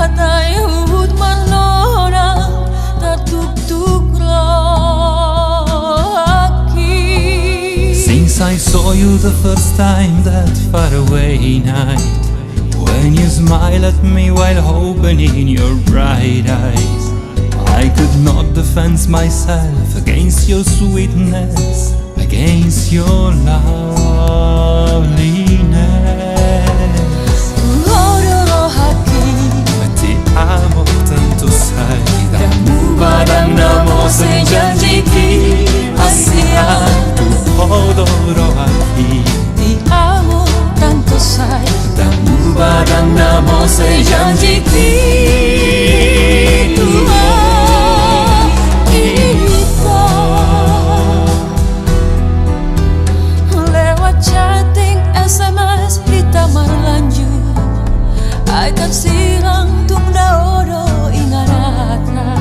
Kata'y hud manora tatugtog laki. Since I saw you the first time that far away night, when you smile at me while hoping in your bright eyes, I could not defend myself against your sweetness, against your loveliness. Ti amo tanto sai, Padang namo se janji Asia tu adoro aquí. Ti amo tanto sai, Padang namo se janji lewat chatting SMS kita berlanjut, ay tersilang tung daodo ingarata.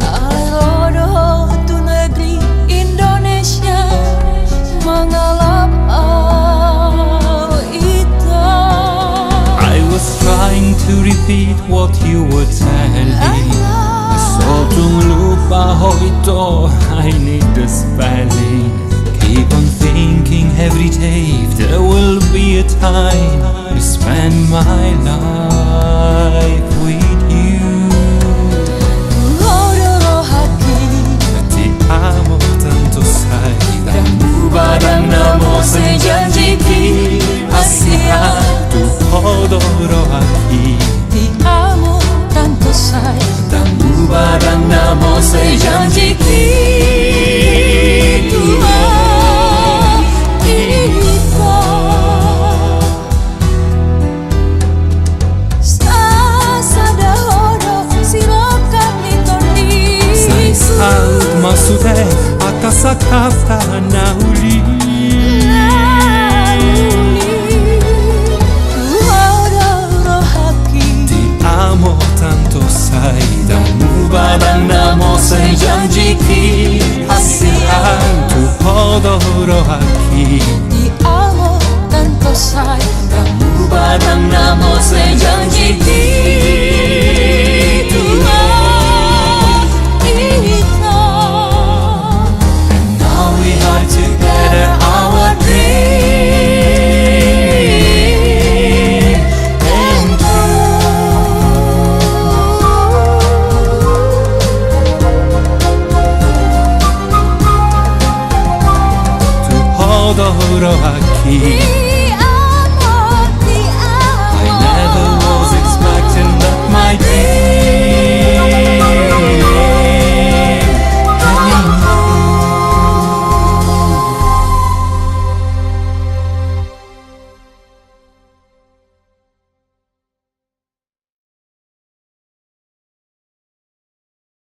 Alerodo tu negeri Indonesia mengalap ita. I was trying to repeat what you were telling. Sotong lupa ho ito, I need the spelling. Keep on thinking every day if there will be a time to spend my life with you. Ti amo tanto sai, Padang namo se janji Asia tu adoro aquí. Ti amo tanto sai, Padang namo se janji Maksudnya atas kata nauli. Ti amo tanto sai, Padang namo se janji Asia tu adoro aquí. Ti amo tanto sai, Padang namo se janji Adoro aquí.